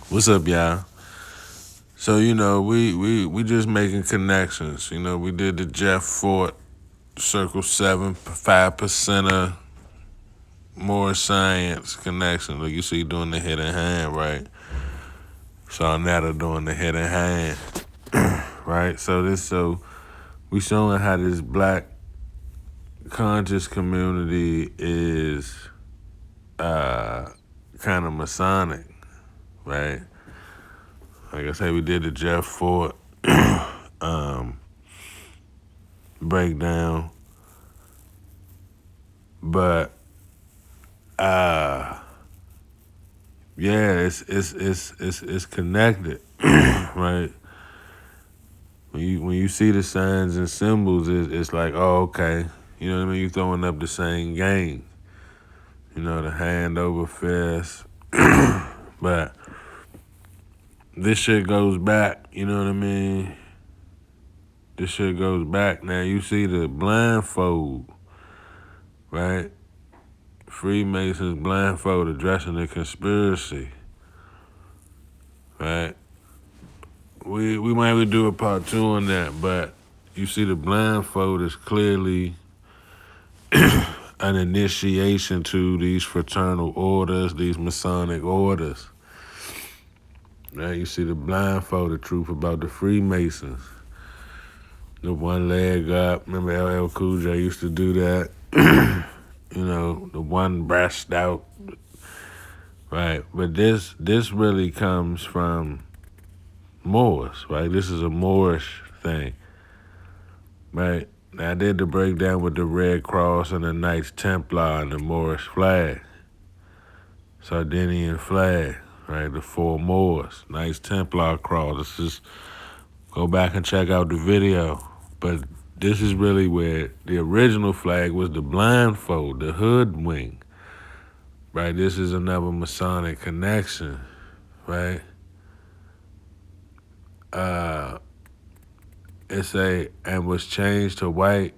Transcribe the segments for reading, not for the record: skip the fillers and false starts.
What's up, y'all? So, we just making connections. We did the Jeff Fort, Circle 7, 5%er, more science connection. Look, you see doing the hidden hand, right? So Netta doing the hidden hand, right? So we showing how this black conscious community is kind of Masonic, right? Like I say, we did the Jeff Fort breakdown, but yeah, it's connected, right? When you see the signs and symbols, it's like, oh, okay, you know what I mean? You throwing up the same game, the hand over fist, but this shit goes back, you know what I mean? This shit goes back. Now you see the blindfold, right? Freemasons blindfold addressing the conspiracy, right? We might do a part 2 on that, but you see the blindfold is clearly an initiation to these fraternal orders, these Masonic orders. Right? You see the blindfold, the truth about the Freemasons. The one leg up. Remember LL Cool J used to do that. The one breast out. Right. But this really comes from Moors, right? This is a Moorish thing. Right? Now, I did the breakdown with the Red Cross and the Knights Templar and the Moorish flag. Sardinian flag, right? The 4 Moors, Knights Templar cross. Let's just go back and check out the video. But this is really where the original flag was the blindfold, the hoodwink, right? This is another Masonic connection, right? And was changed to white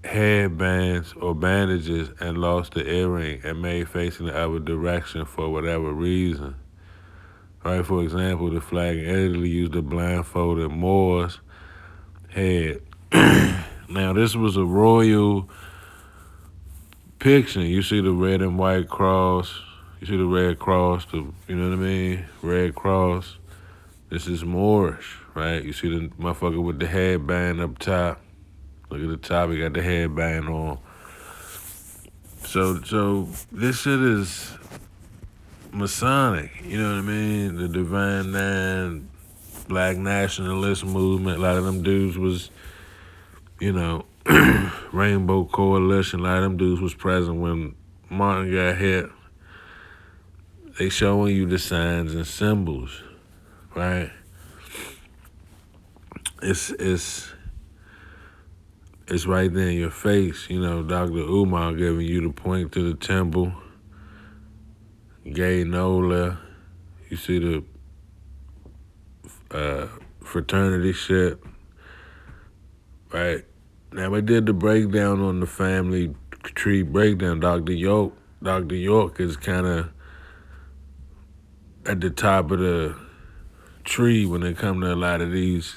headbands or bandages and lost the earring and made facing the other direction for whatever reason. Right, for example, the flag in Italy used a blindfolded Moor's head. Now, this was a royal picture. You see the red and white cross. You see the red cross, you know what I mean? Red cross. This is Moorish, right? You see the motherfucker with the headband up top. Look at the top, he got the headband on. So this shit is Masonic, you know what I mean? The Divine Nine, Black Nationalist movement, a lot of them dudes was, Rainbow Coalition, a lot of them dudes was present when Martin got hit. They showing you the signs and symbols, right? It's right there in your face, Dr. Umar giving you the point to the temple. Gay Nola. You see the fraternity shit, right? Now we did the breakdown on the family tree breakdown. Dr. York is kind of at the top of the tree when it come to a lot of these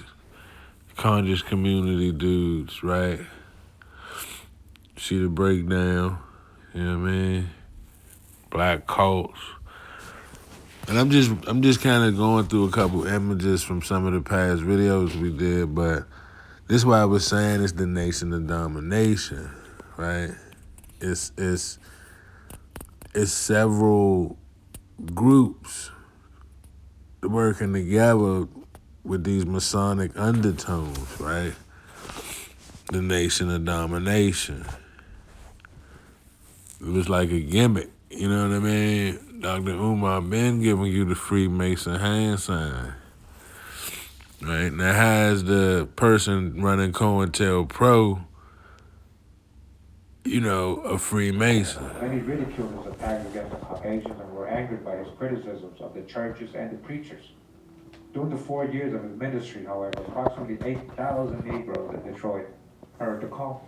conscious community dudes, right? See the breakdown, you know what I mean? Black cults. And I'm just kind of going through a couple images from some of the past videos we did, but this is why I was saying it's the nation of domination, right? It's several groups working together with these Masonic undertones, right? The nation of domination. It was like a gimmick, you know what I mean? Dr. Umar been giving you the Freemason hand sign, right? Now, has the person running COINTELPRO, a Freemason? Many ridiculed his attacks against the Caucasians and were angered by his criticisms of the churches and the preachers. During the 4 years of his ministry, however, approximately 8,000 Negroes in Detroit heard the call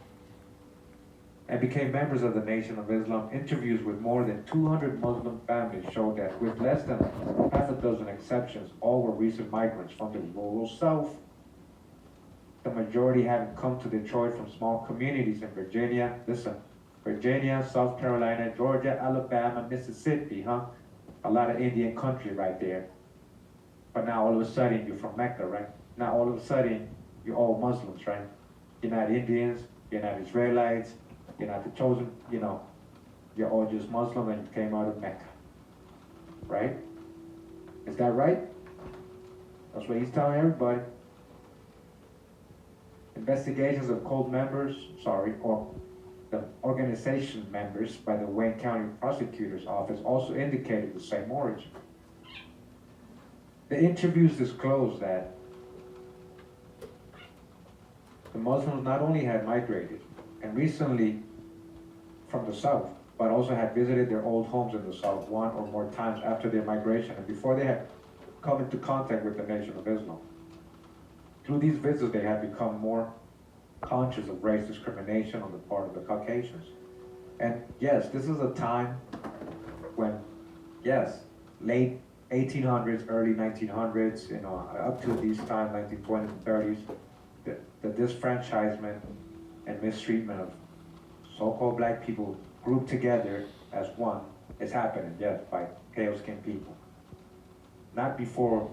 and became members of the Nation of Islam. Interviews with more than 200 Muslim families showed that, with less than half a dozen exceptions, all were recent migrants from the rural South. The majority having come to Detroit from small communities in Virginia, South Carolina, Georgia, Alabama, Mississippi, a lot of Indian country right there. But now all of a sudden you're from Mecca, right? Now all of a sudden you're all Muslims, right? You're not Indians, you're not Israelites, you're not the chosen, you're all just Muslim and you came out of Mecca, right? Is that right? That's what he's telling everybody. Investigations of cult members, or the organization members by the Wayne County Prosecutor's Office also indicated the same origin. The interviews disclosed that the Muslims not only had migrated and recently from the South, but also had visited their old homes in the South one or more times after their migration and before they had come into contact with the Nation of Islam. Through these visits, they had become more conscious of race discrimination on the part of the Caucasians. And yes, this is a time when, late 1800s, early 1900s, up to these times, 1920s and 30s, the disfranchisement and mistreatment of so-called black people grouped together as one is happening, yes, by pale-skinned people. Not before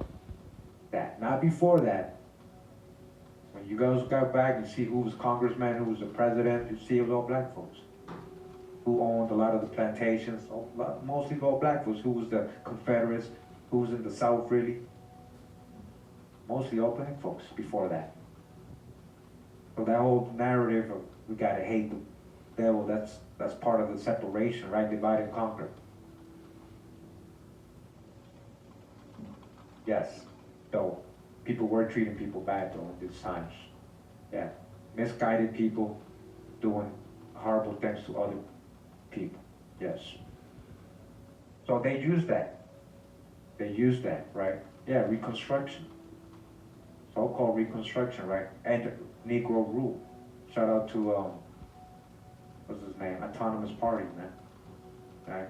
that. When you guys got back and see who was congressman, who was the president, you see it was all black folks. Who owned a lot of the plantations, mostly all black folks. Who was the Confederates, who was in the South really? Mostly all black folks before that. So that whole narrative of we gotta hate the devil, that's part of the separation, right? Divide and conquer. Yes, though people were treating people bad though in these times. Yeah, misguided people doing horrible things to other people. Yes. So they use that. Right? Yeah, Reconstruction. So-called Reconstruction, right? And Negro rule. Shout out to what's his name? Autonomous Party, man. Right?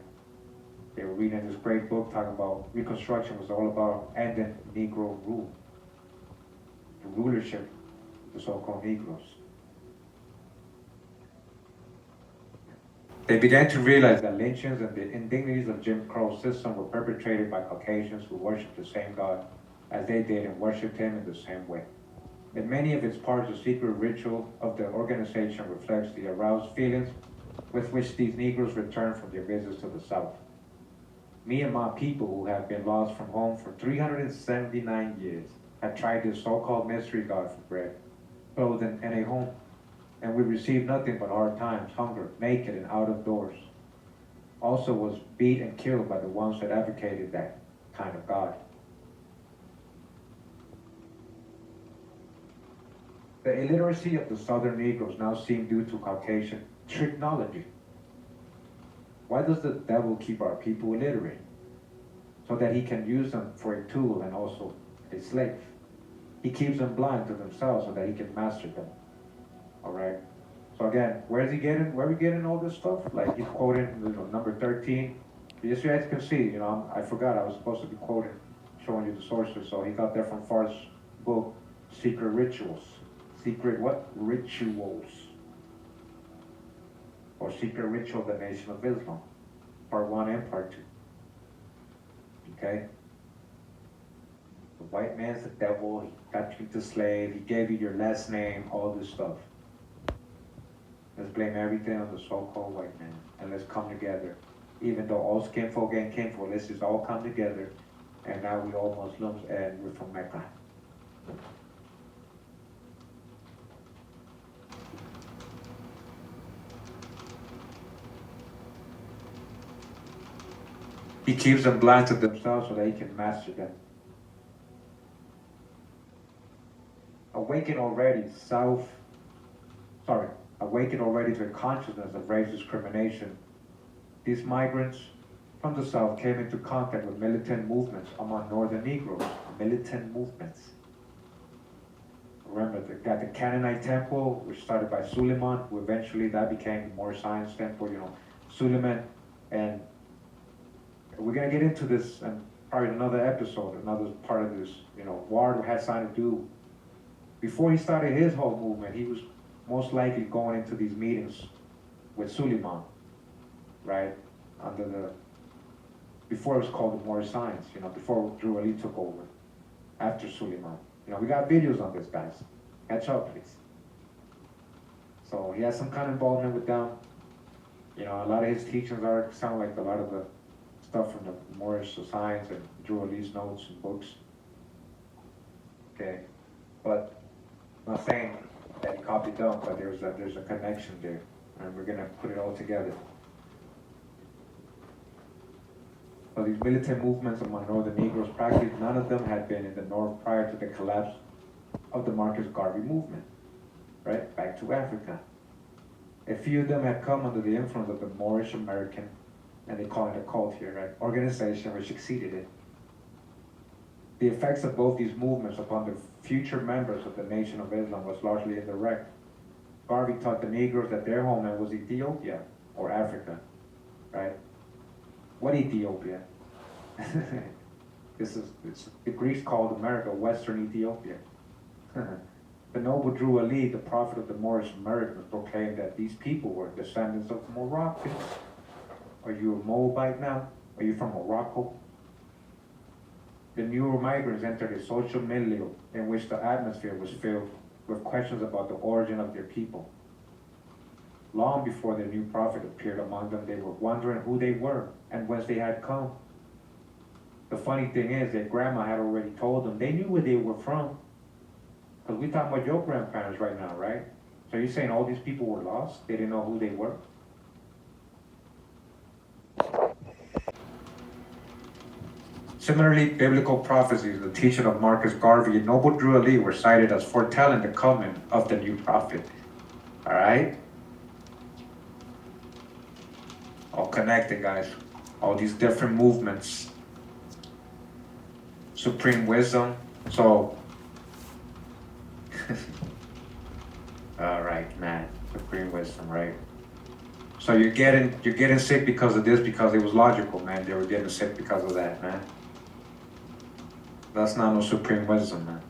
They were reading this great book talking about Reconstruction was all about ending Negro rule. The rulership of the so-called Negroes. They began to realize that lynchings and the indignities of Jim Crow system were perpetrated by Caucasians who worshiped the same God as they did and worshiped him in the same way. In many of its parts, the secret ritual of the organization reflects the aroused feelings with which these Negroes returned from their visits to the South. Me and my people who have been lost from home for 379 years have tried this so-called mystery God for bread, clothing, and a home. And we received nothing but hard times, hunger, naked and out of doors. Also was beat and killed by the ones that advocated that kind of God. The illiteracy of the Southern Negroes now seemed due to Caucasian technology. why does the devil keep our people illiterate? So that he can use them for a tool and also a slave. He keeps them blind to themselves so that he can master them. All right. So again, where are we getting all this stuff? Like he's quoting, number 13. Yes, you guys can see, I forgot I was supposed to be quoting, showing you the sources. So he got that from Far's book, Secret Rituals. Secret what? Rituals. Or Secret Ritual of the Nation of Islam. Part 1 and Part 2. Okay? The white man's the devil, he got you to slave, he gave you your last name, all this stuff. Let's blame everything on the so-called white man, and let's come together. Even though all skinfolk ain't kinfolk, let's just all come together, and now we all Muslims, and we're from Mecca. He keeps them blind to themselves so that he can master them. Awaken already to a consciousness of race discrimination. These migrants from the South came into contact with militant movements among Northern Negroes. Militant movements. Remember, they got the Canaanite temple, which started by Suleiman, who eventually that became the Moorish Science Temple, Suleiman. And we're going to get into this in probably another episode, another part of this, Ward had something to do. Before he started his whole movement, he was most likely going into these meetings with Suleiman, right? Before it was called the Moorish Science, before Drew Ali took over, after Suleiman. We got videos on this, guys. Catch up, please. So he has some kind of involvement with them. A lot of his teachings sound like a lot of the stuff from the Moorish Science and Drew Ali's notes and books. Okay, but I'm not saying that he copied them, but there's a connection there, and we're gonna put it all together. So these militant movements among Northern Negroes, practically none of them had been in the North prior to the collapse of the Marcus Garvey movement, right? Back to Africa. A few of them had come under the influence of the Moorish American, and they call it Occult here, right? Organization which succeeded it. The effects of both these movements upon the future members of the Nation of Islam was largely indirect. Garvey taught the Negroes that their homeland was Ethiopia, or Africa, right? What Ethiopia? The Greeks called America Western Ethiopia. The noble Drew Ali, the prophet of the Moorish Americans, proclaimed that these people were descendants of Moroccans. Are you a Moabite now? Are you from Morocco? The newer migrants entered a social milieu in which the atmosphere was filled with questions about the origin of their people. Long before the new prophet appeared among them, they were wondering who they were and whence they had come. The funny thing is that grandma had already told them they knew where they were from. Because we're talking about your grandparents right now, right? So you're saying all these people were lost? They didn't know who they were? Similarly, biblical prophecies, the teaching of Marcus Garvey and Noble Drew Ali were cited as foretelling the coming of the new prophet. All right? All connected, guys. All these different movements. Supreme wisdom. So, all right, man. Supreme wisdom, right? So you're getting sick because of this, because it was logical, man. They were getting sick because of that, man. That's not no supreme wisdom, man.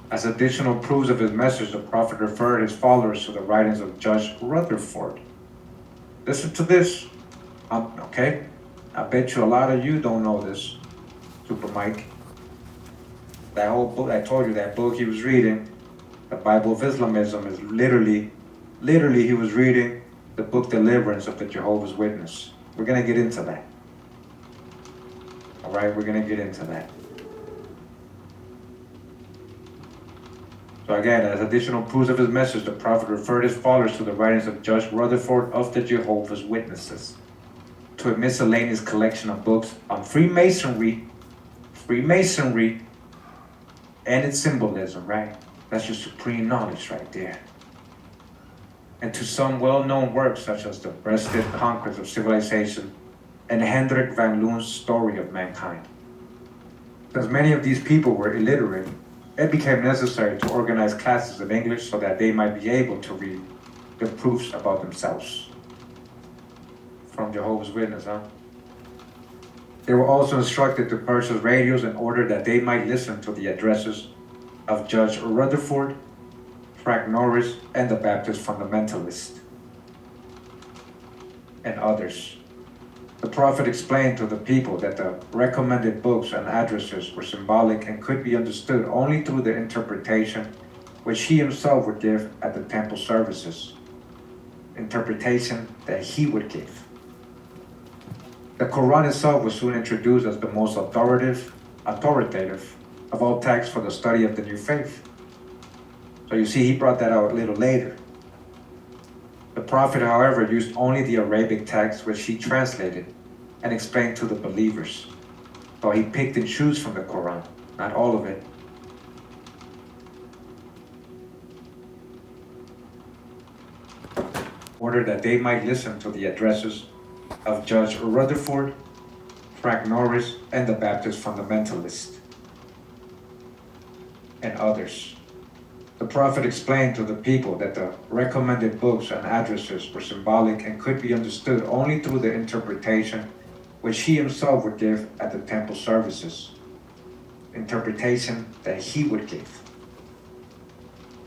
As additional proofs of his message, the prophet referred his followers to the writings of Judge Rutherford. Listen to this, okay? I bet you a lot of you don't know this, Super Mike. That whole book, I told you, that book he was reading, the Bible of Islamism, is literally he was reading the book Deliverance of the Jehovah's Witness. We're going to get into that. All right, we're going to get into that. So again, as additional proofs of his message, the prophet referred his followers to the writings of Judge Rutherford of the Jehovah's Witnesses, to a miscellaneous collection of books on Freemasonry, and its symbolism, right? That's your supreme knowledge right there. And to some well-known works such as the Breasted Conquest of Civilization and Hendrik van Loon's Story of Mankind. Because many of these people were illiterate, it became necessary to organize classes in English so that they might be able to read the proofs about themselves. From Jehovah's Witness, huh? They were also instructed to purchase radios in order that they might listen to the addresses of Judge Rutherford, Frank Norris, and the Baptist fundamentalist, and others. The prophet explained to the people that the recommended books and addresses were symbolic and could be understood only through the interpretation which he himself would give at the temple services. Interpretation that he would give. The Quran itself was soon introduced as the most authoritative of all texts for the study of the new faith. So you see, he brought that out a little later. The Prophet, however, used only the Arabic text which he translated and explained to the believers. So he picked and chose from the Quran, not all of it. In order that they might listen to the addresses of Judge Rutherford, Frank Norris, and the Baptist fundamentalist, and others. The Prophet explained to the people that the recommended books and addresses were symbolic and could be understood only through the interpretation which he himself would give at the temple services. Interpretation that he would give.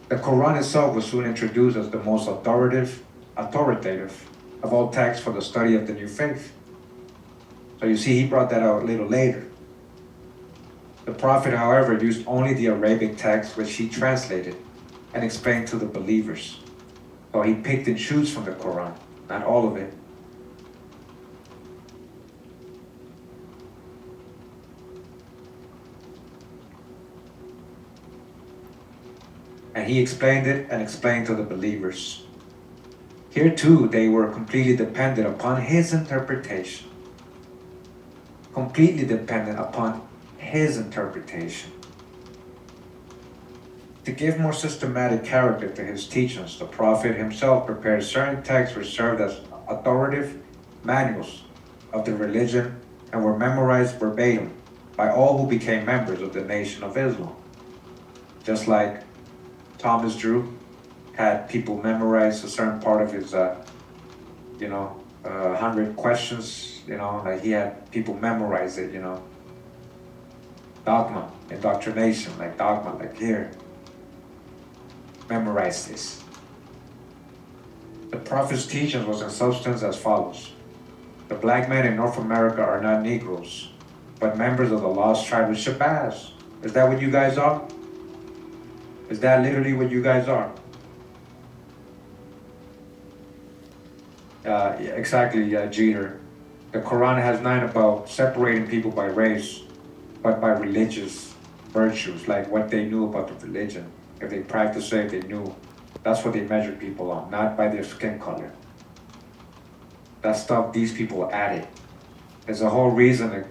The Quran itself was soon introduced as the most authoritative of all texts for the study of the new faith. So you see, he brought that out a little later. The Prophet, however, used only the Arabic text which he translated and explained to the believers. So he picked and chose from the Quran, not all of it. And he explained it and explained to the believers. Here too, they were completely dependent upon his interpretation. Completely dependent upon his interpretation. To give more systematic character to his teachings, the Prophet himself prepared certain texts which served as authoritative manuals of the religion and were memorized verbatim by all who became members of the Nation of Islam. Just like Thomas Drew had people memorize a certain part of his, 100 questions, like he had people memorize it, Dogma, indoctrination, like dogma, like here, memorize this. The Prophet's teachings was in substance as follows. The black men in North America are not Negroes, but members of the lost tribe of Shabazz. Is that what you guys are? Is that literally what you guys are? Exactly, Jeter. The Quran has not about separating people by race, but by religious virtues, like what they knew about the religion. If they practiced it, they knew. That's what they measured people on, not by their skin color. That stuff these people added. There's a whole reason to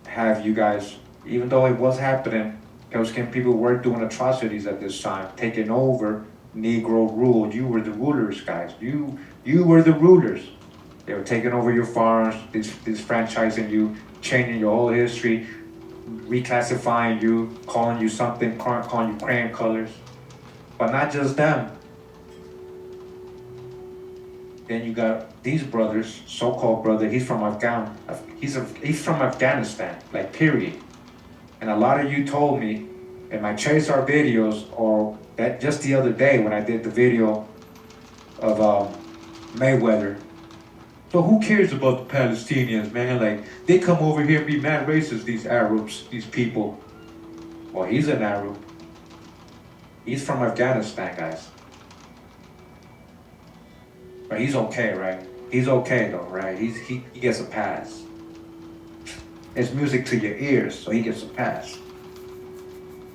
have you guys, even though it was happening, those people were doing atrocities at this time, taking over Negro rule. You were the rulers, guys. You were the rulers. They were taking over your farms, disfranchising you, changing your whole history, reclassifying you, calling you something, calling you crayon colors. But not just them. Then you got these brothers, so-called brother. He's from he's from Afghanistan, like period. And a lot of you told me in my Chase Our videos, or that just the other day when I did the video of Mayweather. So who cares about the Palestinians, man? Like, they come over here and be mad racist, these Arabs, these people. Well, he's an Arab. He's from Afghanistan, guys. But he's okay, right? He's okay though, right? He gets a pass. It's music to your ears, so he gets a pass.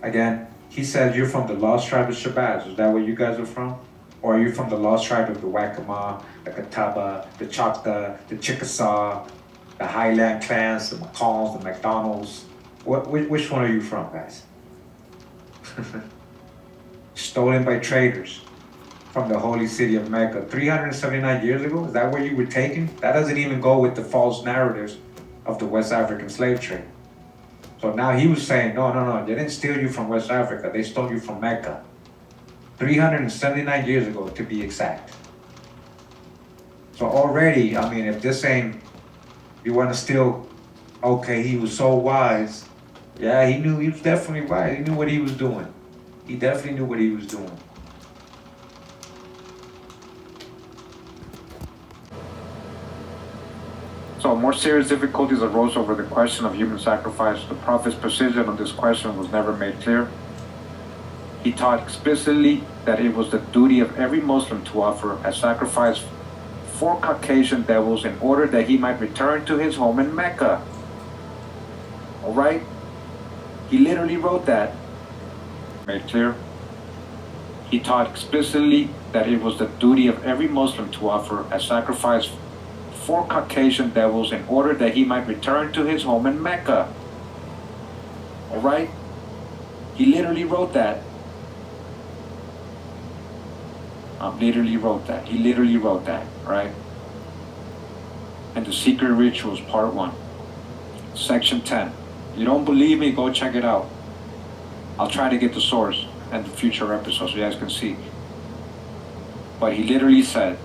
Again, he says you're from the lost tribe of Shabazz. Is that where you guys are from? Or are you from the lost tribe of the Waccamaw, the Catawba, the Choctaw, the Chickasaw, the Highland clans, the McCalls, the McDonalds? Which one are you from, guys? stolen by traders from the holy city of Mecca 379 years ago? Is that where you were taken? That doesn't even go with the false narratives of the West African slave trade. So now he was saying, no, no, no, they didn't steal you from West Africa, they stole you from Mecca. 379 years ago, to be exact. So already, I mean, if this ain't, you want to still, okay, he was so wise. Yeah, he knew, he was definitely wise. He knew what he was doing. He definitely knew what he was doing. So more serious difficulties arose over the question of human sacrifice. The Prophet's position on this question was never made clear. He taught explicitly that it was the duty of every Muslim to offer a sacrifice for Caucasian devils in order that he might return to his home in Mecca. All right? He literally wrote that. Made clear. He taught explicitly that it was the duty of every Muslim to offer a sacrifice for Caucasian devils in order that he might return to his home in Mecca. All right? He literally wrote that. Literally wrote that. He literally wrote that, right? And the Secret Rituals, Part 1, Section 10. You don't believe me? Go check it out. I'll try to get the source and the future episodes so you guys can see. But he literally said,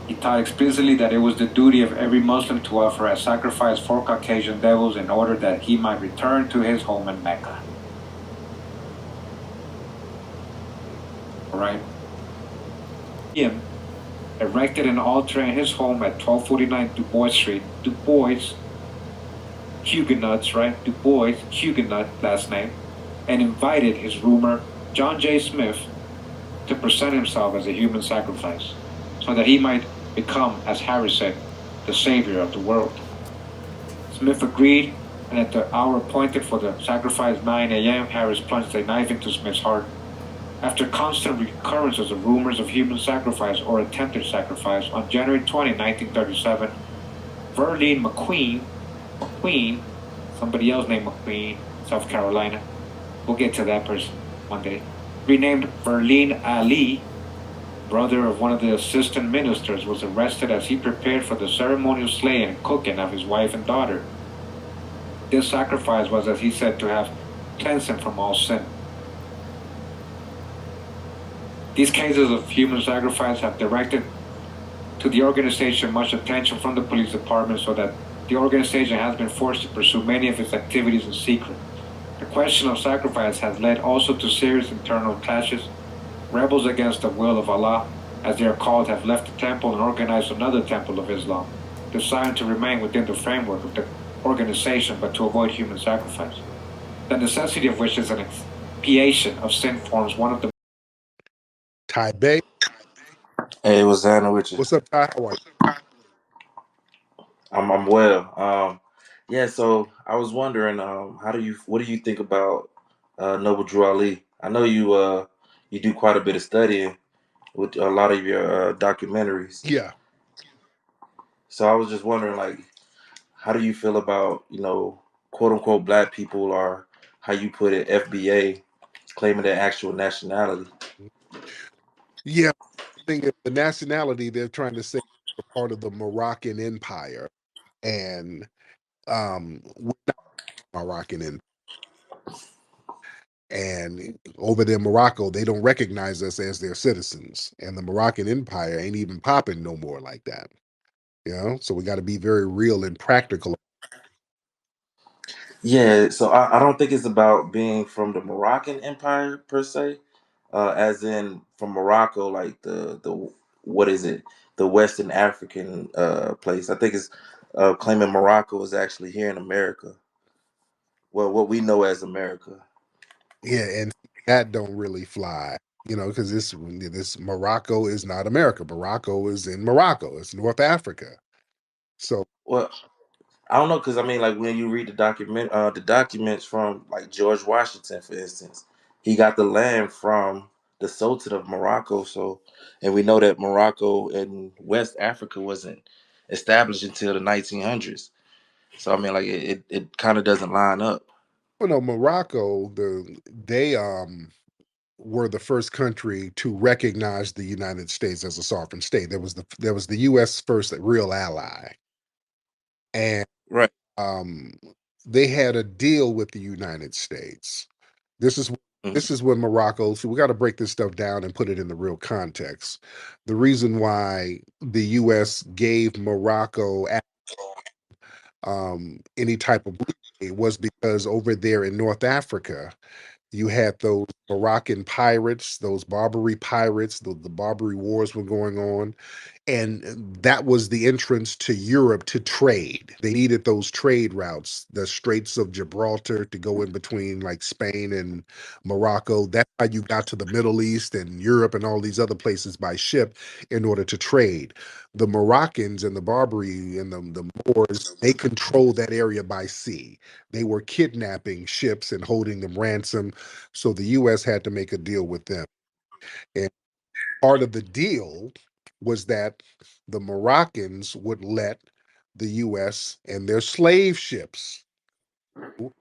he taught explicitly that it was the duty of every Muslim to offer a sacrifice for Caucasian devils in order that he might return to his home in Mecca. Alright? Him erected an altar in his home at 1249 Du Bois Street. Du Bois, Huguenots, right? Du Bois, Huguenot last name, and invited his roomer, John J. Smith, to present himself as a human sacrifice, so that he might become, as Harris said, the savior of the world. Smith agreed, and at the hour appointed for the sacrifice, 9 a.m., Harris plunged a knife into Smith's heart. After constant recurrences of rumors of human sacrifice or attempted sacrifice, on January 20, 1937, Verlene McQueen, somebody else named McQueen, South Carolina, we'll get to that person one day, renamed Verlene Ali, brother of one of the assistant ministers, was arrested as he prepared for the ceremonial slaying and cooking of his wife and daughter. This sacrifice was, as he said, to have cleansed him from all sin. These cases of human sacrifice have directed to the organization much attention from the police department, so that the organization has been forced to pursue many of its activities in secret. The question of sacrifice has led also to serious internal clashes. Rebels against the will of Allah, as they are called, have left the temple and organized another temple of Islam, designed to remain within the framework of the organization but to avoid human sacrifice. The necessity of which is an expiation of sin forms one of the... Ty Bay. Hey, what's happening with you? What's up, Ty? How are you? I'm well. Yeah. So I was wondering, what do you think about Noble Drew Ali? I know you do quite a bit of studying with a lot of your documentaries. Yeah. So I was just wondering, like, how do you feel about quote unquote black people, or how you put it, FBA claiming their actual nationality? Yeah. I think the nationality they're trying to say are part of the Moroccan Empire. And we're not Moroccan Empire. And over there in Morocco, they don't recognize us as their citizens. And the Moroccan Empire ain't even popping no more like that. So we got to be very real and practical. Yeah, so I don't think it's about being from the Moroccan Empire per se, as in from Morocco, like the what is it, the Western African place. I think it's claiming Morocco is actually here in America. Well, what we know as America. Yeah, and that don't really fly, because this Morocco is not America. Morocco is in Morocco. It's North Africa. So Well, I don't know, because I mean, like when you read the documents from like George Washington, for instance, he got the land from the Sultan of Morocco. So, and we know that Morocco and West Africa wasn't established until the 1900s. So I mean, like it kind of doesn't line up. Well, no, Morocco, they were the first country to recognize the United States as a sovereign state. There was the U.S. first real ally, and Right. um, they had a deal with the United States. This is Mhm. this is when Morocco. So we got to break this stuff down and put it in the real context. The reason why the U.S. gave Morocco any type of leeway was because over there in North Africa, you had those Moroccan pirates, those Barbary pirates, the Barbary wars were going on. And that was the entrance to Europe to trade. They needed those trade routes, the Straits of Gibraltar to go in between like Spain and Morocco. That's how you got to the Middle East and Europe and all these other places by ship in order to trade. The Moroccans and the Barbary and the Moors, they controlled that area by sea. They were kidnapping ships and holding them ransom. So the US had to make a deal with them. And part of the deal was that the Moroccans would let the US and their slave ships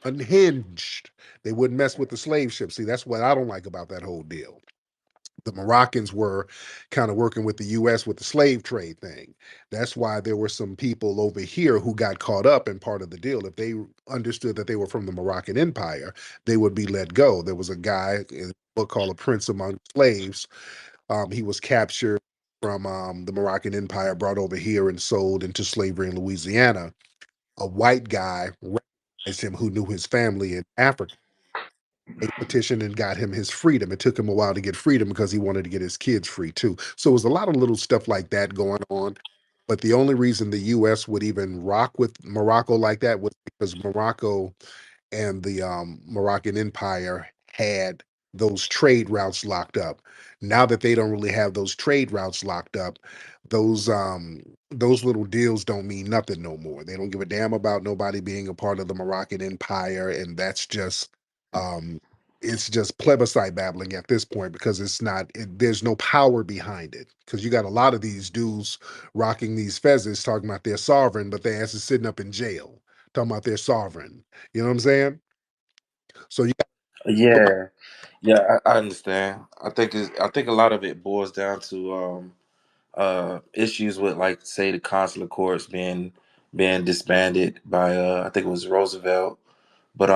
unhinged. They wouldn't mess with the slave ships. See, that's what I don't like about that whole deal. The Moroccans were kind of working with the US with the slave trade thing. That's why there were some people over here who got caught up in part of the deal. If they understood that they were from the Moroccan Empire, they would be let go. There was a guy in a book called A Prince Among Slaves. He was captured from the Moroccan Empire, brought over here and sold into slavery in Louisiana. A white guy recognized him who knew his family in Africa. They petitioned and got him his freedom. It took him a while to get freedom because he wanted to get his kids free too. So it was a lot of little stuff like that going on. But the only reason the US would even rock with Morocco like that was because Morocco and the Moroccan Empire had those trade routes locked up. Now that they don't really have those trade routes locked up, those little deals don't mean nothing no more. They don't give a damn about nobody being a part of the Moroccan Empire, and that's just um, it's just plebiscite babbling at this point because there's no power behind it. Because you got a lot of these dudes rocking these fezzes talking about they're sovereign, but their ass is sitting up in jail talking about they're sovereign. You know what I'm saying? So you got, Yeah, yeah, I understand. I think a lot of it boils down to issues with, like, say, the consular courts being disbanded by I think it was Roosevelt. But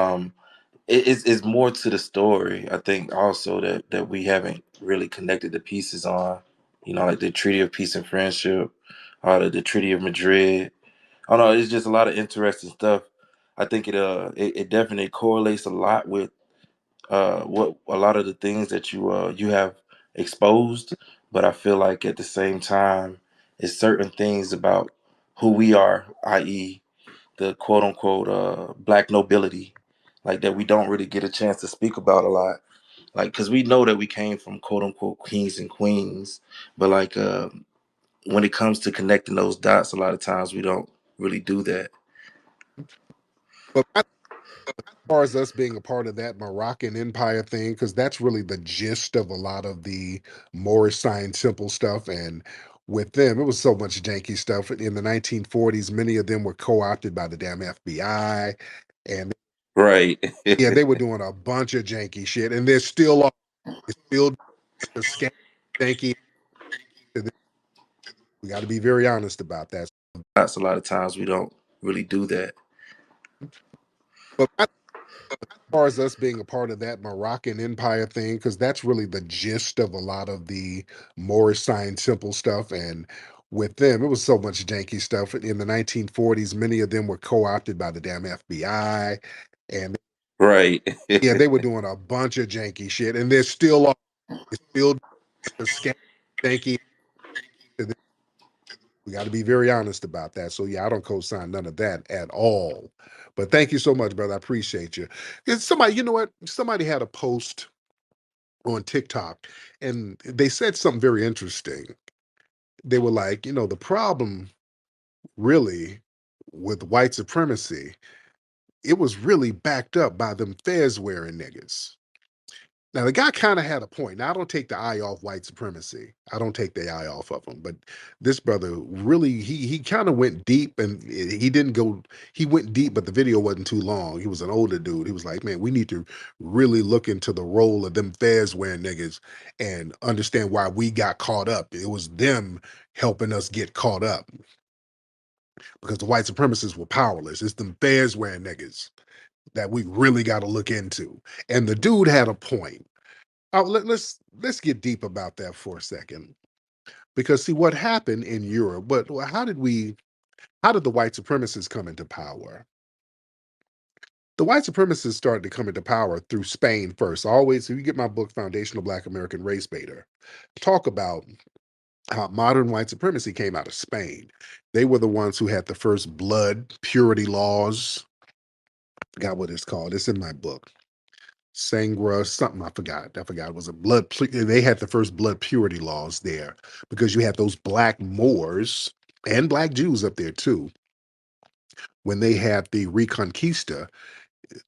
it's more to the story. I think also that we haven't really connected the pieces on, like the Treaty of Peace and Friendship, or the Treaty of Madrid. I don't know. It's just a lot of interesting stuff. I think it definitely correlates a lot with what a lot of the things that you have exposed. But I feel like at the same time, it's certain things about who we are, i.e., the quote unquote black nobility, like that we don't really get a chance to speak about a lot. Like, because we know that we came from quote unquote kings and queens, but like when it comes to connecting those dots, a lot of times we don't really do that. but as far as us being a part of that Moroccan Empire thing, because that's really the gist of a lot of the Moorish Science Simple stuff. And with them, it was so much janky stuff. In the 1940s, many of them were co-opted by the damn FBI. And Right. yeah, they were doing a bunch of janky shit. And they're still it's still the scam janky. We got to be very honest about that. Dots, a lot of times we don't really do that. But as far as us being a part of that Moroccan Empire thing, because that's really the gist of a lot of the Moorish Science Simple stuff. And with them, it was so much janky stuff. In the 1940s, many of them were co-opted by the damn FBI. And Right. yeah, they were doing a bunch of janky shit. And they're still it's still the scam janky. We got to be very honest about that. So yeah, I don't co-sign none of that at all. But thank you so much, brother. I appreciate you. It's somebody, you know what? Somebody had a post on TikTok and they said something very interesting. They were like, the problem really with white supremacy, it was really backed up by them fez wearing niggas. Now the guy kind of had a point. Now I don't take the eye off white supremacy. I don't take the eye off of him. But this brother really he kind of went deep, and he didn't go. He went deep, but the video wasn't too long. He was an older dude. He was like, "Man, we need to really look into the role of them fez wearing niggas and understand why we got caught up. It was them helping us get caught up because the white supremacists were powerless. It's them fez wearing niggas that we really got to look into." And the dude had a point. Let's get deep about that for a second, because see what happened in Europe. But how did the white supremacists come into power? The white supremacists started to come into power through Spain first. Always, if you get my book, Foundational Black American Race Baiter, talk about how modern white supremacy came out of Spain. They were the ones who had the first blood purity laws. I forgot what it's called. It's in my book. Sangra, something I forgot. I forgot. It was a they had the first blood purity laws there because you had those black Moors and black Jews up there too. When they had the Reconquista,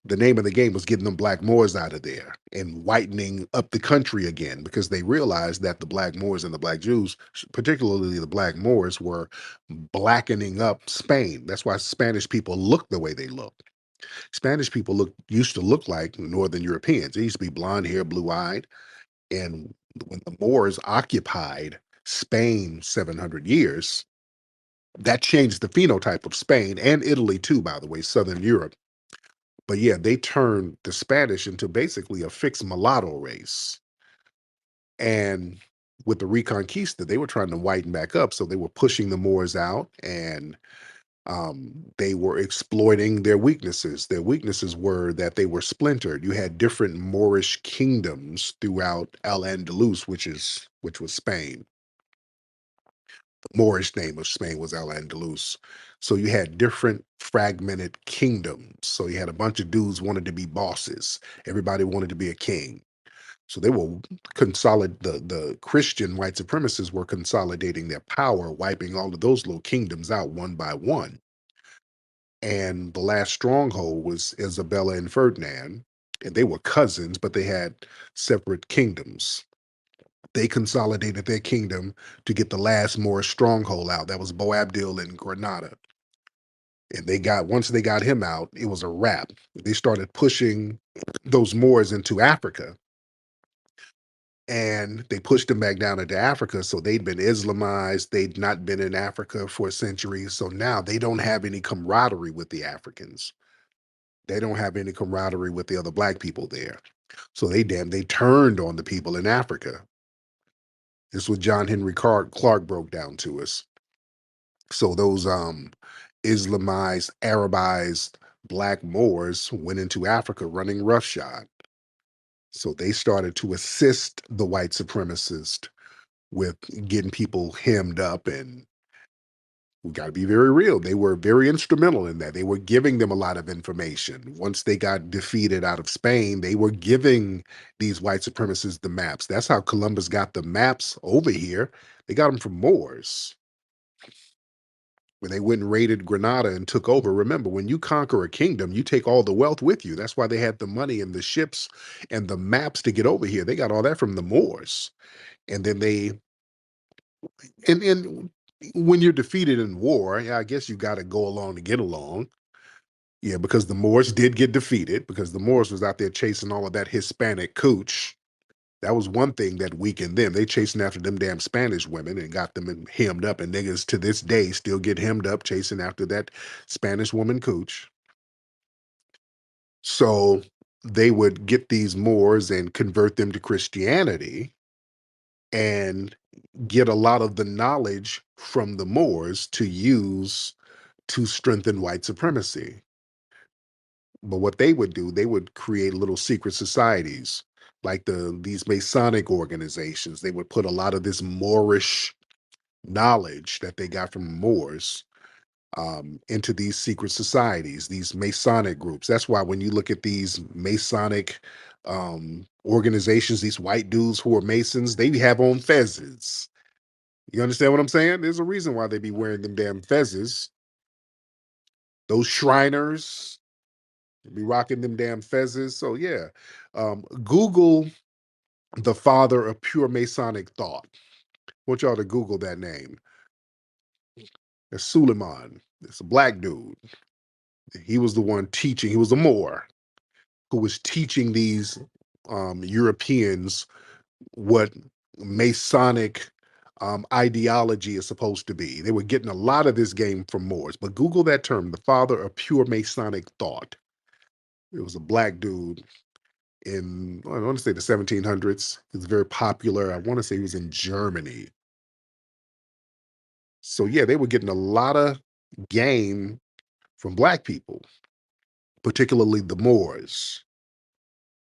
the name of the game was getting them black Moors out of there and whitening up the country again, because they realized that the black Moors and the black Jews, particularly the black Moors, were blackening up Spain. That's why Spanish people look the way they look. Spanish people used to look like Northern Europeans. They used to be blonde hair, blue eyed. And when the Moors occupied Spain 700 years, that changed the phenotype of Spain and Italy too, by the way, Southern Europe. But yeah, they turned the Spanish into basically a fixed mulatto race. And with the Reconquista, they were trying to whiten back up. So they were pushing the Moors out, and they were exploiting their weaknesses. Their weaknesses were that they were splintered. You had different Moorish kingdoms throughout Al-Andalus, which was Spain. The Moorish name of Spain was Al-Andalus. So you had different fragmented kingdoms. So you had a bunch of dudes wanted to be bosses. Everybody wanted to be a king. So they were the Christian white supremacists were consolidating their power, wiping all of those little kingdoms out one by one. And the last stronghold was Isabella and Ferdinand, and they were cousins, but they had separate kingdoms. They consolidated their kingdom to get the last Moorish stronghold out. That was Boabdil in Granada. And once they got him out, it was a wrap. They started pushing those Moors into Africa, and they pushed them back down into Africa. So they'd been Islamized. They'd not been in Africa for centuries. So now they don't have any camaraderie with the Africans. They don't have any camaraderie with the other black people there. So they turned on the people in Africa. This is what John Henry Clark broke down to us. So those Islamized, Arabized black Moors went into Africa running roughshod. So they started to assist the white supremacists with getting people hemmed up, and we got to be very real. They were very instrumental in that. They were giving them a lot of information. Once they got defeated out of Spain, they were giving these white supremacists the maps. That's how Columbus got the maps over here. They got them from Moors. When they went and raided Granada and took over, remember, when you conquer a kingdom, you take all the wealth with you. That's why they had the money and the ships and the maps to get over here. They got all that from the Moors. And then and when you're defeated in war, yeah, I guess you got to go along to get along. Yeah, because the Moors did get defeated, because the Moors was out there chasing all of that Hispanic cooch. That was one thing that weakened them. They chasing after them damn Spanish women and got them hemmed up, and niggas to this day still get hemmed up chasing after that Spanish woman cooch. So they would get these Moors and convert them to Christianity and get a lot of the knowledge from the Moors to use to strengthen white supremacy. But what they would do, they would create little secret societies like these Masonic organizations. They would put a lot of this Moorish knowledge that they got from Moors into these secret societies, these Masonic groups. That's why when you look at these Masonic organizations, these white dudes who are Masons, they have on fezzes. You understand what I'm saying? There's a reason why they be wearing them damn fezzes. Those Shriners be rocking them damn fezzes. So yeah, Google. the father of pure Masonic thought. I want y'all to Google that name. It's Suleiman. It's a black dude. He was the one teaching. He was a Moor who was teaching these Europeans what Masonic ideology is supposed to be. They were getting a lot of this game from Moors. But Google that term, the father of pure Masonic thought. It was a black dude in, I want to say the 1700s. He was very popular. I want to say he was in Germany. So yeah, they were getting a lot of game from black people, particularly the Moors,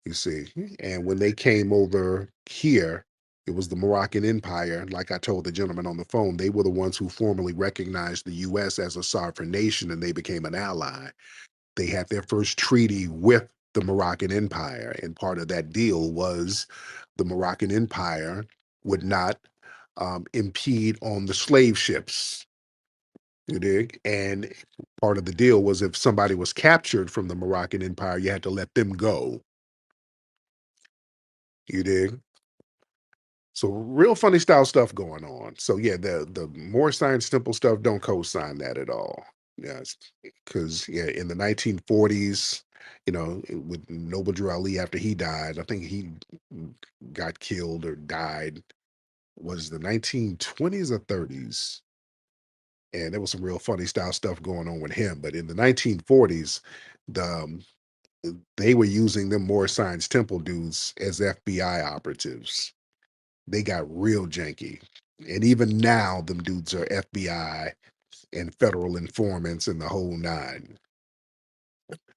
you see. And when they came over here, it was the Moroccan Empire. Like I told the gentleman on the phone, they were the ones who formally recognized the US as a sovereign nation and they became an ally. They had their first treaty with the Moroccan Empire. And part of that deal was the Moroccan Empire would not impede on the slave ships. You dig? And part of the deal was if somebody was captured from the Moroccan Empire, you had to let them go. You dig? So real funny style stuff going on. So yeah, the more science temple stuff, don't co-sign that at all. Yes, because yeah, in the 1940s, with Noble Drew Ali after he died, I think he got killed or died. Was the 1920s or 30s? And there was some real funny style stuff going on with him. But in the 1940s, the they were using them more science temple dudes as FBI operatives. They got real janky. And even now, them dudes are FBI and federal informants and the whole nine.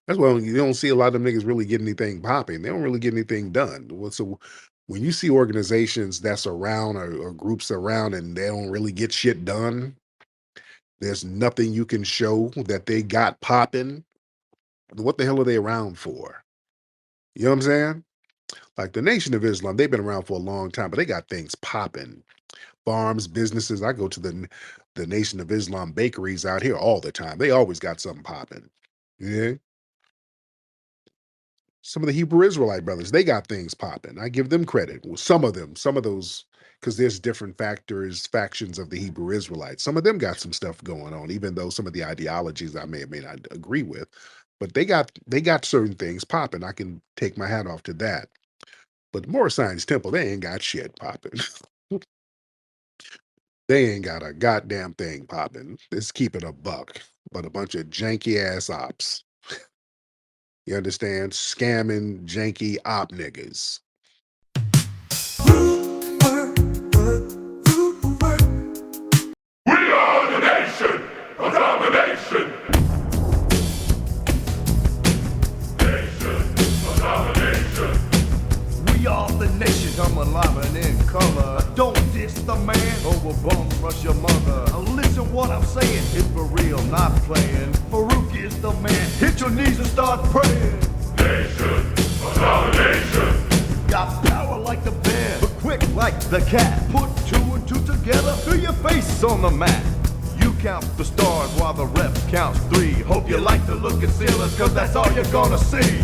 That's why you don't see a lot of them niggas really get anything popping. They don't really get anything done. So when you see organizations that's around or groups around and they don't really get shit done, there's nothing you can show that they got popping. What the hell are they around for? You know what I'm saying? Like the Nation of Islam, they've been around for a long time, but they got things popping. Farms, businesses. I go to the Nation of Islam bakeries out here all the time. They always got something popping. Yeah. Some of the Hebrew Israelite brothers, they got things popping. I give them credit. Well, some of them, some of those, because there's different factions of the Hebrew Israelites. Some of them got some stuff going on, even though some of the ideologies I may or may not agree with. But they got certain things popping. I can take my hat off to that. But the Moorish Science Temple, they ain't got shit popping. They ain't got a goddamn thing popping. Let's keep it a buck. But a bunch of janky ass ops. You understand? Scamming, janky op niggas. We are the nation of domination. Nation of domination. We are the nation, come alive and in color. Don't diss the man, over bum rush your mother. Now listen what I'm saying, it's for real, not playing. Farouk is the man, hit your knees and start praying. Nation of domination. Got power like the bear, but quick like the cat. Put two and two together, fill your face on the mat. You count the stars while the rep counts three. Hope you like to look at ceilings, cause that's all you're gonna see.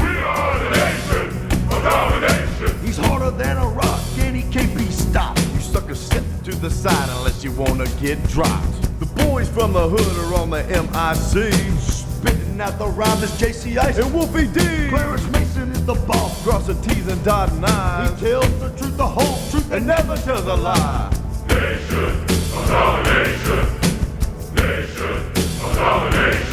We are the nation of domination. He's harder than a rock and he can't be stopped. You suckers step to the side unless you wanna get dropped. The boys from the hood are on the MIC. Spitting out the rhymes is JC Ice and Wolfie D. Clarence Mason is the boss, crossing T's and dotting I's. He tells the truth, the whole truth, and never tells a lie. Nation of domination. Nation of domination.